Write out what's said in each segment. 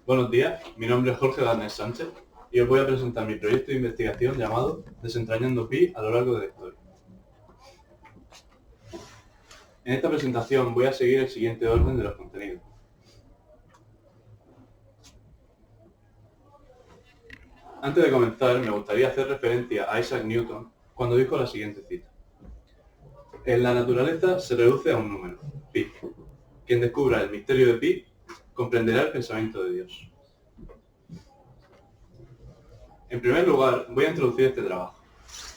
Buenos días, mi nombre es Jorge Garnés Sánchez y os voy a presentar mi proyecto de investigación llamado Desentrañando Pi a lo largo de la historia. En esta presentación voy a seguir el siguiente orden de los contenidos. Antes de comenzar, me gustaría hacer referencia a Isaac Newton cuando dijo la siguiente cita. En la naturaleza se reduce a un número, pi. Quien descubra el misterio de pi comprenderá el pensamiento de Dios. En primer lugar, voy a introducir este trabajo.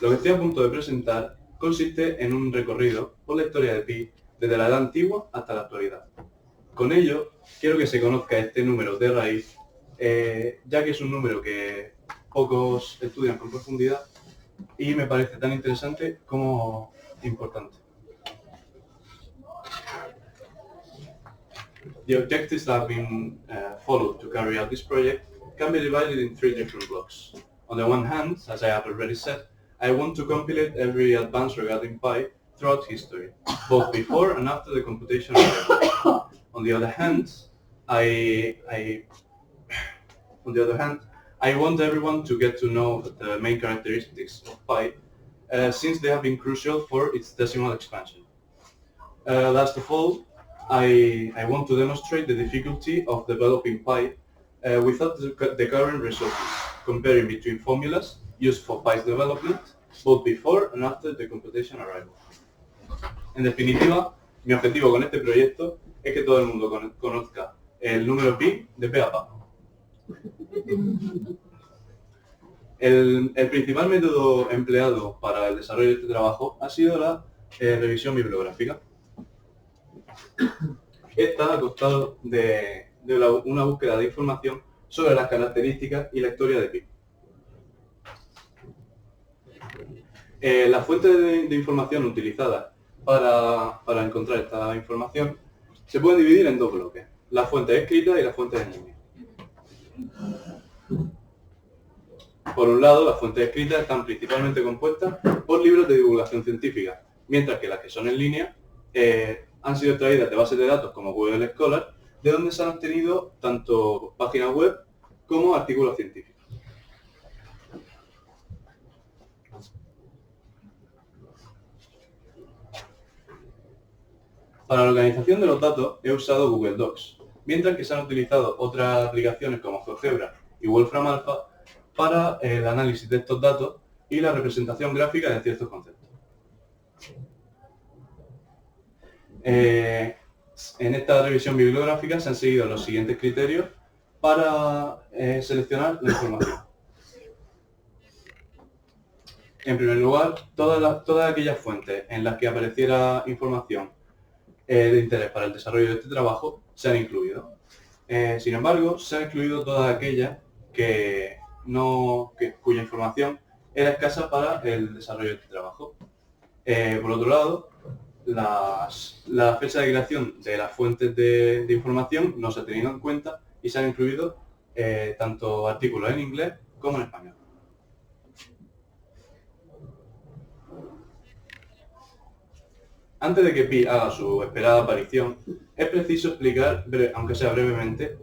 Lo que estoy a punto de presentar consiste en un recorrido por la historia de pi desde la edad antigua hasta la actualidad. Con ello, quiero que se conozca este número de raíz, ya que es un número que pocos estudian con profundidad y me parece tan interesante como importante. The objectives that have been followed to carry out this project can be divided in three different blocks. On the one hand, as I have already said, I want to compilate every advance regarding pi throughout history, both before and after the computation era. On the other hand, I want everyone to get to know the main characteristics of pi, since they have been crucial for its decimal expansion. Last of all, I want to demonstrate the difficulty of developing pi without the current resources, comparing between formulas used for pi's development, both before and after the computation arrival. En definitiva, mi objetivo con este proyecto es que todo el mundo conozca el número pi de pe a pa. El principal método empleado para el desarrollo de este trabajo ha sido la revisión bibliográfica. Esta ha costado de una búsqueda de información sobre las características y la historia de pi. Las fuentes de información utilizadas para encontrar esta información se pueden dividir en dos bloques, las fuentes escritas y las fuentes en línea. Por un lado, las fuentes escritas están principalmente compuestas por libros de divulgación científica, mientras que las que son en línea han sido extraídas de bases de datos como Google Scholar, de donde se han obtenido tanto páginas web como artículos científicos. Para la organización de los datos he usado Google Docs, mientras que se han utilizado otras aplicaciones como GeoGebra y Wolfram Alpha para el análisis de estos datos y la representación gráfica de ciertos conceptos. En esta revisión bibliográfica se han seguido los siguientes criterios para seleccionar la información. En primer lugar, todas aquellas fuentes en las que apareciera información de interés para el desarrollo de este trabajo se han incluido. Sin embargo, se han excluido todas aquellas cuya información era escasa para el desarrollo de este trabajo. Por otro lado, la fecha de creación de las fuentes de información no se ha tenido en cuenta y se han incluido tanto artículos en inglés como en español. Antes de que pi haga su esperada aparición, es preciso explicar, aunque sea brevemente,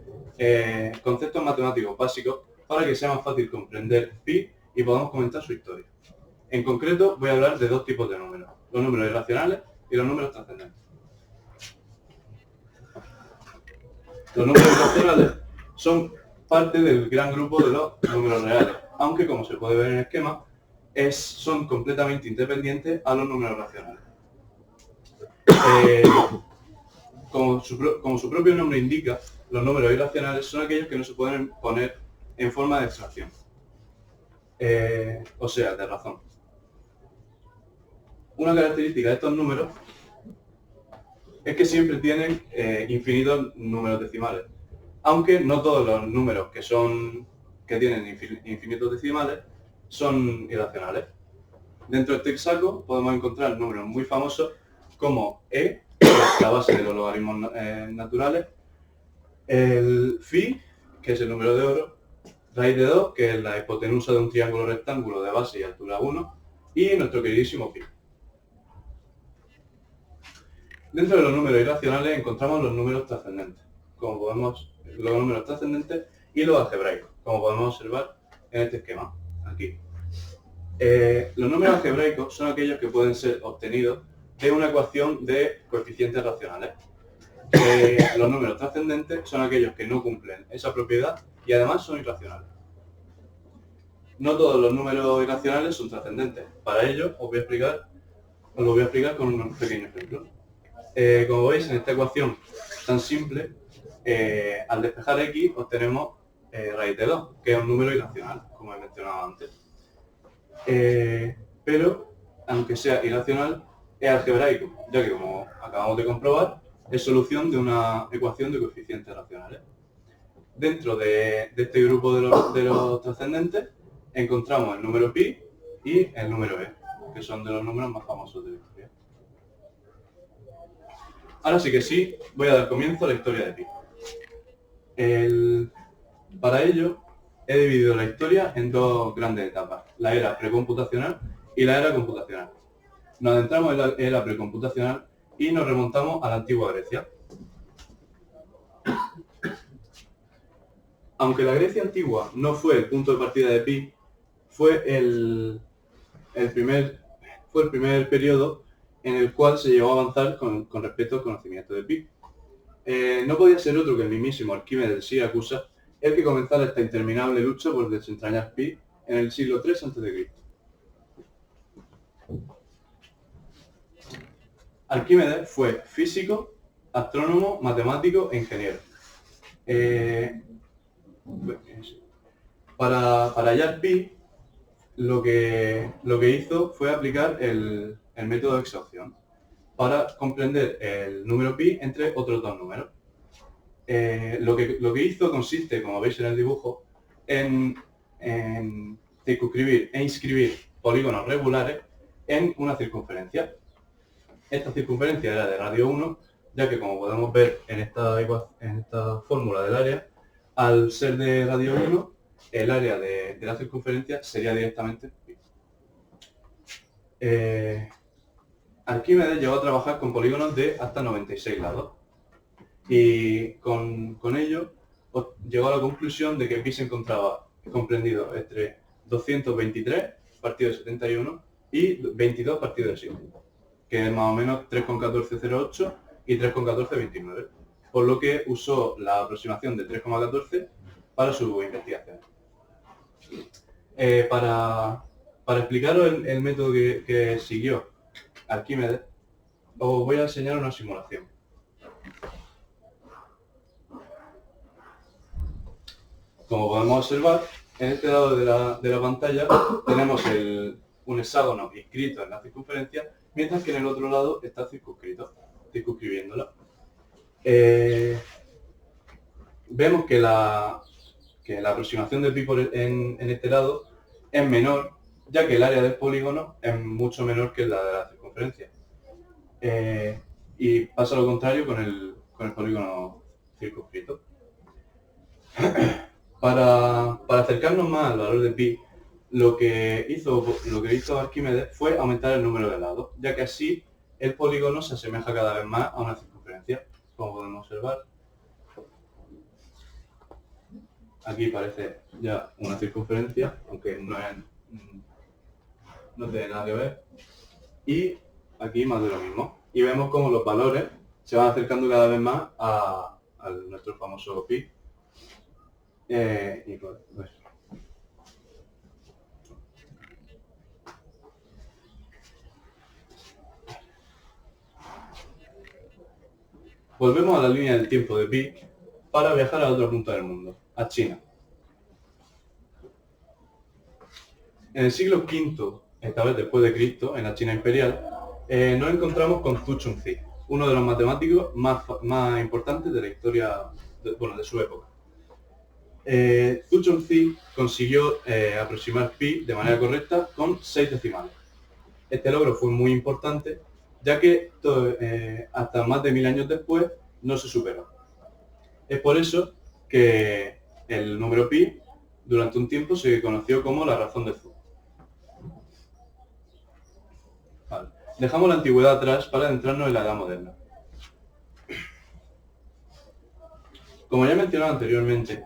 conceptos matemáticos básicos para que sea más fácil comprender pi y podamos comentar su historia. En concreto, voy a hablar de dos tipos de números, los números irracionales y los números trascendentes. Los números irracionales son parte del gran grupo de los números reales, aunque como se puede ver en el esquema, son completamente independientes a los números racionales. Como su propio nombre indica, los números irracionales son aquellos que no se pueden poner en forma de extracción, o sea, de razón. Una característica de estos números es que siempre tienen infinitos números decimales, aunque no todos los números que tienen infinitos decimales son irracionales. Dentro de este saco podemos encontrar números muy famosos como e, que es la base de los logaritmos naturales, el phi, que es el número de oro, raíz de 2, que es la hipotenusa de un triángulo rectángulo de base y altura 1, y nuestro queridísimo pi. Dentro de los números irracionales encontramos los números trascendentes. como podemos, los números trascendentes y los algebraicos, como podemos observar en este esquema, aquí. Los números algebraicos son aquellos que pueden ser obtenidos de una ecuación de coeficientes racionales. Los números trascendentes son aquellos que no cumplen esa propiedad y además son irracionales. No todos los números irracionales son trascendentes. Para ello os lo voy a explicar con un pequeño ejemplo. Como veis en esta ecuación tan simple, al despejar x obtenemos raíz de 2, que es un número irracional, como he mencionado antes. Pero, aunque sea irracional, es algebraico, ya que, como acabamos de comprobar, es solución de una ecuación de coeficientes racionales. Dentro de este grupo de los trascendentes encontramos el número pi y el número e, que son de los números más famosos de la historia. Ahora sí que sí, voy a dar comienzo a la historia de pi. Para ello, he dividido la historia en dos grandes etapas, la era precomputacional y la era computacional. Nos adentramos en la era precomputacional y nos remontamos a la antigua Grecia. Aunque la Grecia antigua no fue el punto de partida de pi, fue el primer periodo en el cual se llegó a avanzar con respecto al conocimiento de pi. No podía ser otro que el mismísimo Arquímedes de Siracusa el que comenzara esta interminable lucha por desentrañar pi en el siglo III a.C. Arquímedes fue físico, astrónomo, matemático e ingeniero. Para hallar pi, lo que hizo fue aplicar el método de exhaustión para comprender el número pi entre otros dos números. Lo que hizo consiste, como veis en el dibujo, en circunscribir e inscribir polígonos regulares en una circunferencia. Esta circunferencia era de radio 1, ya que, como podemos ver en esta fórmula del área, al ser de radio 1, el área de la circunferencia sería directamente pi. Arquímedes llegó a trabajar con polígonos de hasta 96 lados y con ello llegó a la conclusión de que pi se encontraba comprendido entre 223 partido de 71 y 22 partido de 7, que es más o menos 3,1408 y 3,1429, por lo que usó la aproximación de 3,14 para su investigación. Para explicaros el método que siguió Arquímedes, os voy a enseñar una simulación. Como podemos observar, en este lado de la pantalla tenemos un hexágono inscrito en la circunferencia, mientras que en el otro lado está circunscribiéndola. Vemos que la aproximación de pi en este lado es menor, ya que el área del polígono es mucho menor que la de la circunferencia. Y pasa lo contrario con el polígono circunscrito. Para acercarnos más al valor de pi, lo que hizo Arquímedes fue aumentar el número de lados, ya que así el polígono se asemeja cada vez más a una circunferencia, como podemos observar. Aquí parece ya una circunferencia, aunque no tiene nada que ver. Y aquí más de lo mismo. Y vemos cómo los valores se van acercando cada vez más a nuestro famoso pi. Y pues. Volvemos a la línea del tiempo de pi para viajar a otro punto del mundo, a China. En el siglo V, esta vez después de Cristo, en la China imperial, nos encontramos con Zhu Chunzi, uno de los matemáticos más importantes de la historia de su época. Zhu Chunzi consiguió aproximar pi de manera correcta con 6 decimales. Este logro fue muy importante, ya que hasta más de 1000 años después no se superó. Es por eso que el número pi durante un tiempo se conoció como la razón de Zhu. Vale. Dejamos la antigüedad atrás para adentrarnos en la edad moderna. Como ya he mencionado anteriormente,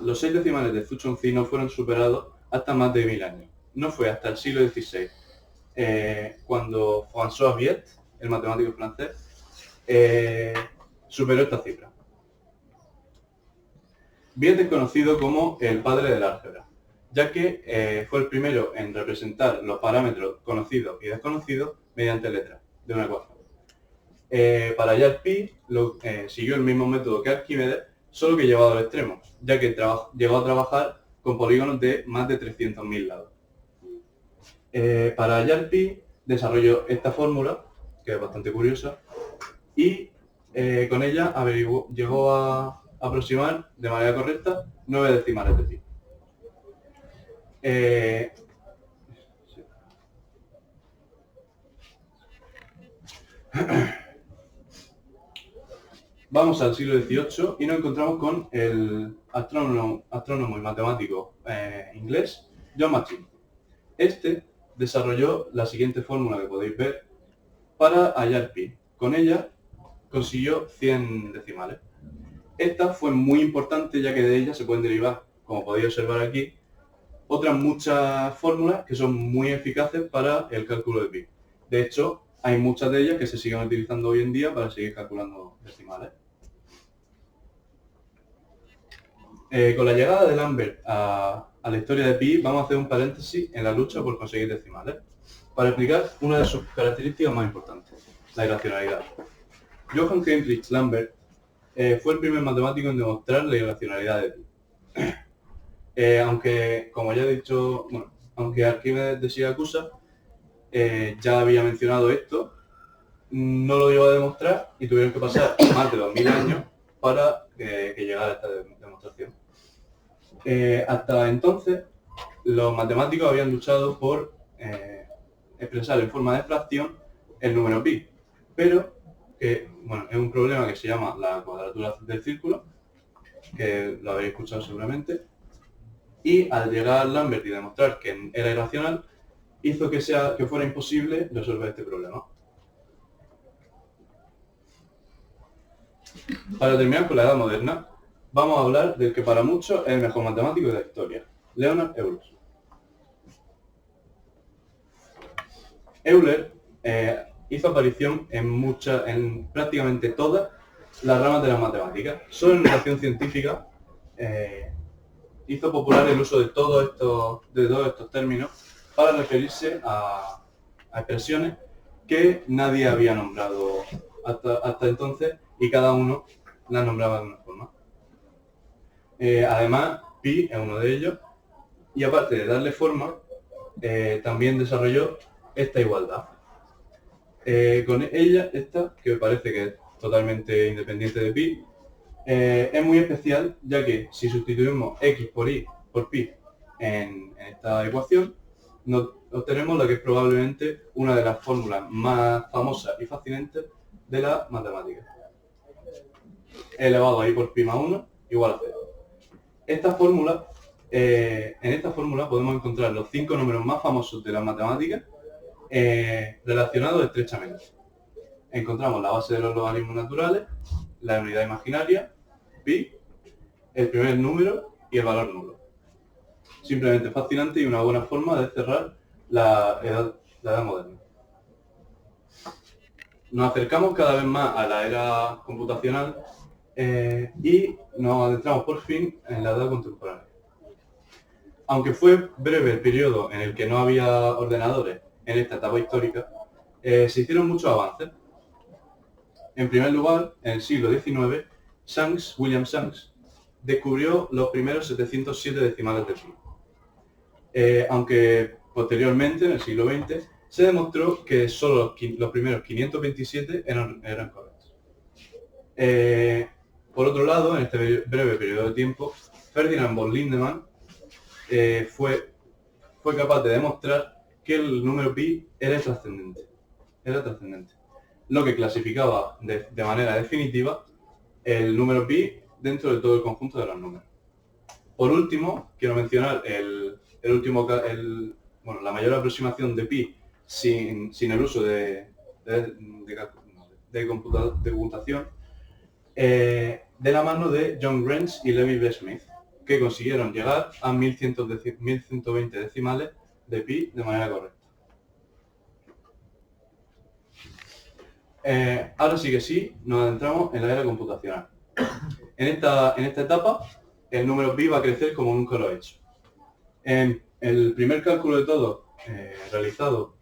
los 6 decimales de Zhuangzi no fueron superados hasta más de 1000 años. No fue hasta el siglo XVI, cuando François Viet, el matemático francés, superó esta cifra. Viet es conocido como el padre del álgebra, ya que fue el primero en representar los parámetros conocidos y desconocidos mediante letras de una ecuación. Para hallar pi, siguió el mismo método que Arquímedes, solo que llevado al extremo, ya que llegó a trabajar con polígonos de más de 300.000 lados. Para hallar pi, desarrolló esta fórmula, que es bastante curiosa, y con ella llegó a aproximar de manera correcta 9 decimales de pi. Vamos al siglo XVIII y nos encontramos con el astrónomo y matemático inglés John Machin. Este desarrolló la siguiente fórmula que podéis ver para hallar pi. Con ella consiguió 100 decimales. Esta fue muy importante ya que de ella se pueden derivar, como podéis observar aquí, otras muchas fórmulas que son muy eficaces para el cálculo de pi. De hecho, hay muchas de ellas que se siguen utilizando hoy en día para seguir calculando decimales. Con la llegada de Lambert a la historia de pi, vamos a hacer un paréntesis en la lucha por conseguir decimales, para explicar una de sus características más importantes, la irracionalidad. Johann Heinrich Lambert fue el primer matemático en demostrar la irracionalidad de pi. Aunque, como ya he dicho, aunque Arquímedes de Siracusa ya había mencionado esto, no lo llegó a demostrar y tuvieron que pasar más de 2000 años para que llegara a esta demostración. Hasta entonces, los matemáticos habían luchado por expresar en forma de fracción el número pi, pero es un problema que se llama la cuadratura del círculo, que lo habéis escuchado seguramente, y al llegar Lambert y demostrar que era irracional, hizo que fuera imposible resolver este problema. Para terminar con la Edad Moderna, vamos a hablar del que para muchos es el mejor matemático de la historia, Leonhard Euler. Euler hizo aparición en prácticamente todas las ramas de las matemáticas. Solo en notación científica hizo popular el uso de todos estos términos para referirse a expresiones que nadie había nombrado hasta entonces y cada uno las nombraba de una forma. Además, pi es uno de ellos y aparte de darle forma, también desarrolló esta igualdad. Con ella, esta, que me parece que es totalmente independiente de pi, es muy especial, ya que si sustituimos x por pi en esta ecuación, obtenemos la que es probablemente una de las fórmulas más famosas y fascinantes de la matemática. Elevado a i por pi más 1 igual a 0. En esta fórmula podemos encontrar los 5 números más famosos de las matemáticas relacionados estrechamente. Encontramos la base de los logaritmos naturales, la unidad imaginaria, pi, el primer número y el valor nulo. Simplemente fascinante y una buena forma de cerrar la edad moderna. Nos acercamos cada vez más a la era computacional y nos adentramos por fin en la edad contemporánea. Aunque fue breve el periodo en el que no había ordenadores en esta etapa histórica, se hicieron muchos avances. En primer lugar, en el siglo XIX, William Shanks descubrió los primeros 707 decimales de pi. Aunque posteriormente, en el siglo XX, se demostró que solo los primeros 527 eran correctos. Por otro lado, en este breve periodo de tiempo, Ferdinand von Lindemann fue capaz de demostrar que el número pi era trascendente, lo que clasificaba de manera definitiva el número pi dentro de todo el conjunto de los números. Por último, quiero mencionar la mayor aproximación de pi sin el uso de computación de la mano de John Grange y Levi B. Smith, que consiguieron llegar a 1120 decimales de pi de manera correcta. Ahora sí que sí, nos adentramos en la era computacional. En esta etapa, el número pi va a crecer como nunca lo ha hecho. El primer cálculo de todo realizado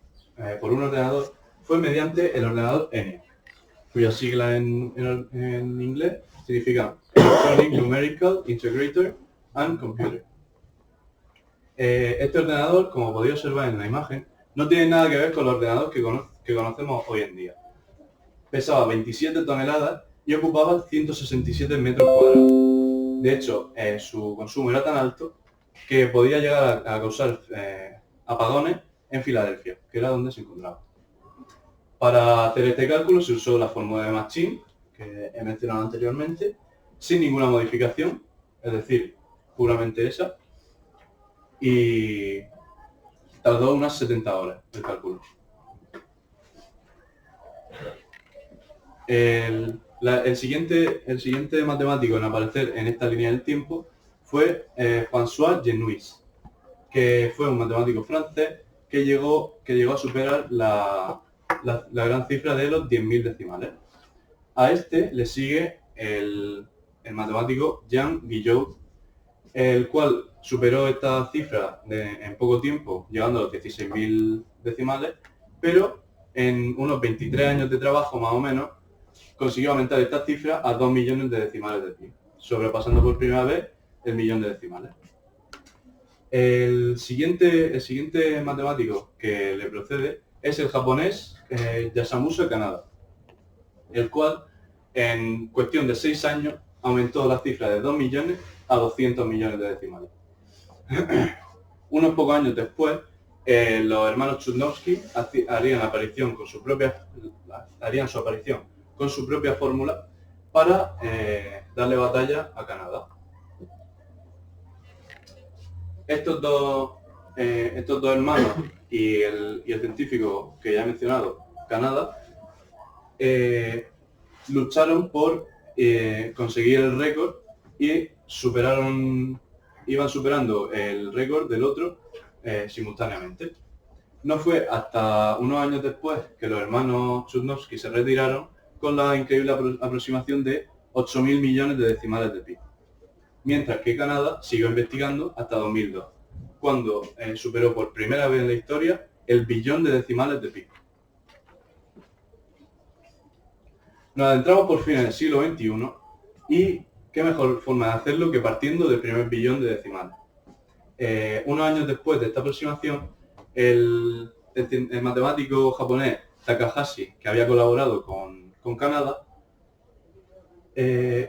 por un ordenador fue mediante el ordenador ENIAC, cuya sigla en inglés significa Electronic Numerical Integrator and Computer. Este ordenador, como podéis observar en la imagen, no tiene nada que ver con los ordenadores que conocemos hoy en día. Pesaba 27 toneladas y ocupaba 167 metros cuadrados. De hecho, su consumo era tan alto que podía llegar a causar apagones en Filadelfia, que era donde se encontraba. Para hacer este cálculo se usó la fórmula de Machine, que he mencionado anteriormente, sin ninguna modificación, es decir, puramente esa, y tardó unas 70 horas el cálculo. El siguiente matemático en aparecer en esta línea del tiempo fue François Genois, que fue un matemático francés que llegó a superar la gran cifra de los 10.000 decimales. A este le sigue el matemático Jean Guillot, el cual superó esta cifra en poco tiempo, llegando a los 16.000 decimales, pero en unos 23 años de trabajo más o menos, consiguió aumentar esta cifra a 2 millones de decimales de pi, sobrepasando por primera vez el millón de decimales. El siguiente matemático que le procede es el japonés Yasamusa Kanada, el cual en cuestión de 6 años aumentó la cifra de 2 millones a 200 millones de decimales. Unos pocos años después, los hermanos Chudnovsky harían su aparición con su propia fórmula para darle batalla a Kanada. Estos dos hermanos y el científico que ya he mencionado, Kanada, lucharon por conseguir el récord y iban superando el récord del otro simultáneamente. No fue hasta unos años después que los hermanos Chudnovsky se retiraron con la increíble aproximación de 8.000 millones de decimales de pi, mientras que Kanada siguió investigando hasta 2002, cuando superó por primera vez en la historia el billón de decimales de pi. Nos adentramos por fin en el siglo XXI y qué mejor forma de hacerlo que partiendo del primer billón de decimales. Unos años después de esta aproximación, el matemático japonés Takahashi, que había colaborado con Kanada,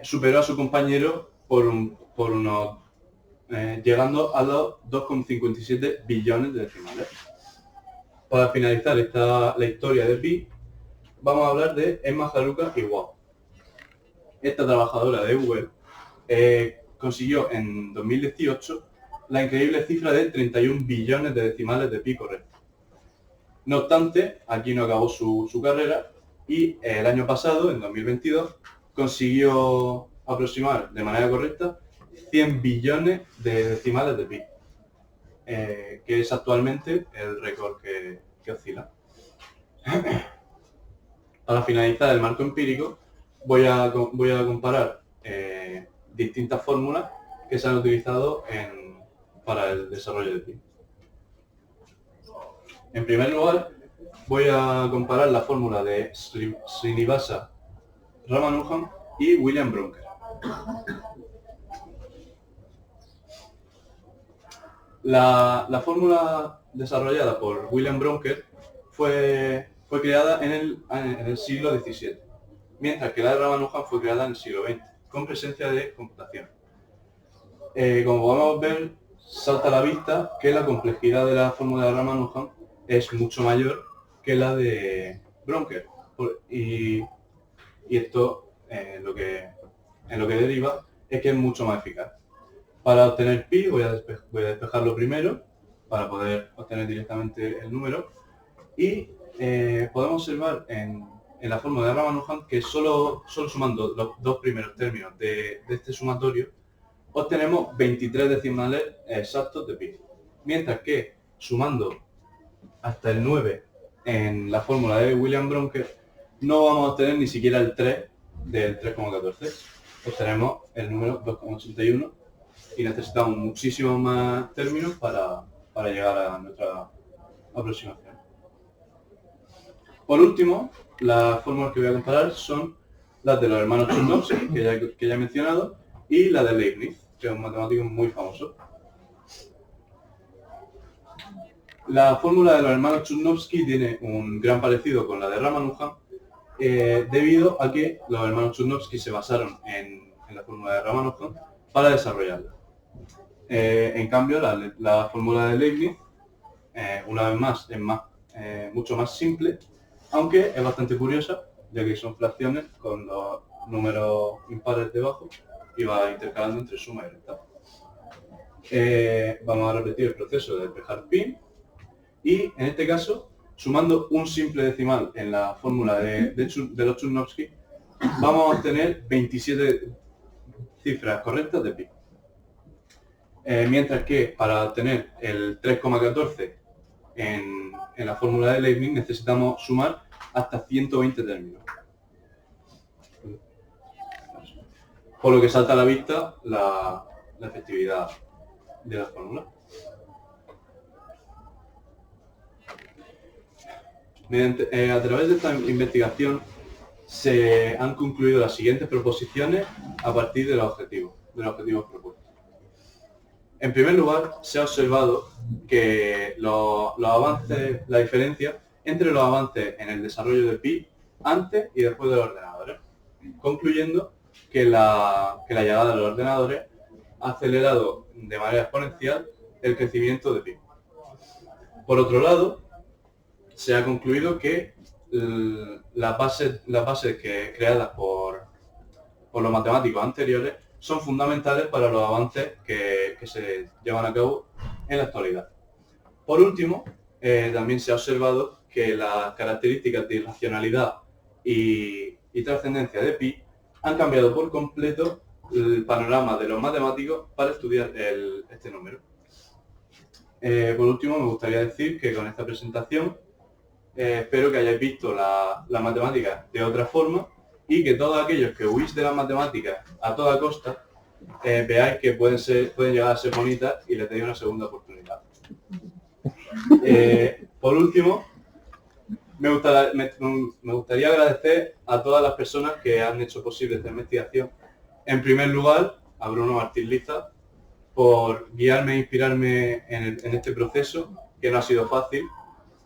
superó a su compañero llegando a los 2,57 billones de decimales. Para finalizar la historia de pi, vamos a hablar de Emma Haruka Iwao. Esta trabajadora de Google consiguió en 2018 la increíble cifra de 31 billones de decimales de pi correcto. No obstante, aquí no acabó su carrera y el año pasado, en 2022, consiguió aproximar de manera correcta 100 billones de decimales de pi, que es actualmente el récord que oscila. Para finalizar el marco empírico, voy a comparar distintas fórmulas que se han utilizado para el desarrollo de pi. En primer lugar, voy a comparar la fórmula de Srinivasa Ramanujan y William Broncker. La fórmula desarrollada por William Broncker fue creada en el siglo XVII, mientras que la de Ramanujan fue creada en el siglo XX, con presencia de computación. Como podemos ver, salta a la vista que la complejidad de la fórmula de Ramanujan es mucho mayor que la de Broncker, y esto en lo que deriva es que es mucho más eficaz. Para obtener pi voy a despejarlo primero para poder obtener directamente el número, y podemos observar en en la fórmula de Ramanujan que solo sumando los dos primeros términos de este sumatorio obtenemos 23 decimales exactos de pi. Mientras que sumando hasta el 9 en la fórmula de William Bronker no vamos a obtener ni siquiera el 3 del 3,14. Obtenemos el número 2,81 y necesitamos muchísimos más términos para llegar a nuestra aproximación. Por último, las fórmulas que voy a comparar son las de los hermanos Chudnovsky, que ya he mencionado, y la de Leibniz, que es un matemático muy famoso. La fórmula de los hermanos Chudnovsky tiene un gran parecido con la de Ramanujan, debido a que los hermanos Chudnovsky se basaron en la fórmula de Ramanujan para desarrollarla. En cambio, la fórmula de Leibniz, una vez más, es mucho más simple, aunque es bastante curiosa, ya que son fracciones con los números impares debajo y va intercalando entre suma y resta. Vamos a repetir el proceso de despejar pi y, en este caso, sumando un simple decimal en la fórmula de los Chudnovsky, vamos a obtener 27 cifras correctas de pi. Mientras que para obtener el 3,14 en la fórmula de Leibniz necesitamos sumar hasta 120 términos. Por lo que salta a la vista la efectividad de la fórmula. A través de esta investigación se han concluido las siguientes proposiciones a partir de los objetivos propuestos. En primer lugar, se ha observado que los avances, la diferencia entre los avances en el desarrollo de pi antes y después de los ordenadores, concluyendo que la llegada de los ordenadores ha acelerado de manera exponencial el crecimiento de pi. Por otro lado, se ha concluido que las bases creadas por los matemáticos anteriores son fundamentales para los avances que se llevan a cabo en la actualidad. Por último, también se ha observado que las características de irracionalidad y trascendencia de pi han cambiado por completo el panorama de los matemáticos para estudiar este número. Por último, me gustaría decir que con esta presentación espero que hayáis visto la matemática de otra forma y que todos aquellos que huís de las matemáticas a toda costa veáis que pueden llegar a ser bonitas y les deis una segunda oportunidad. Por último, me gustaría agradecer a todas las personas que han hecho posible esta investigación. En primer lugar, a Bruno Martín Liza, por guiarme e inspirarme en este proceso, que no ha sido fácil,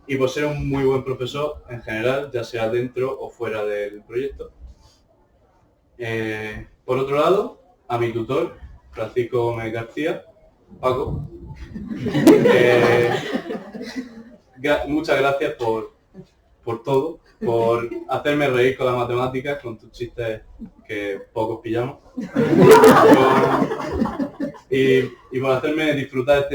y por ser un muy buen profesor en general, ya sea dentro o fuera del proyecto. Por otro lado, a mi tutor, Francisco Gómez García, Paco. Muchas gracias por todo, por hacerme reír con las matemáticas, con tus chistes que pocos pillamos, y por hacerme disfrutar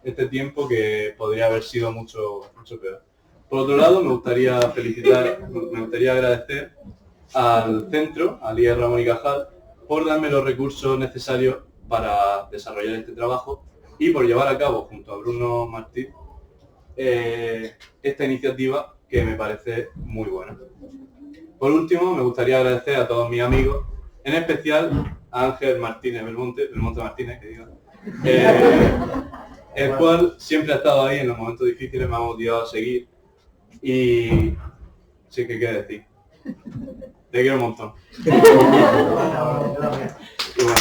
este tiempo que podría haber sido mucho peor. Por otro lado, me gustaría agradecer al centro, al IE Ramón y Cajal, por darme los recursos necesarios para desarrollar este trabajo y por llevar a cabo, junto a Bruno Martín, esta iniciativa que me parece muy buena. Por último, me gustaría agradecer a todos mis amigos, en especial a Ángel Belmonte Martínez, que digo, el cual siempre ha estado ahí en los momentos difíciles, me ha motivado a seguir y sí que qué decir. Te quiero un montón. Y bueno.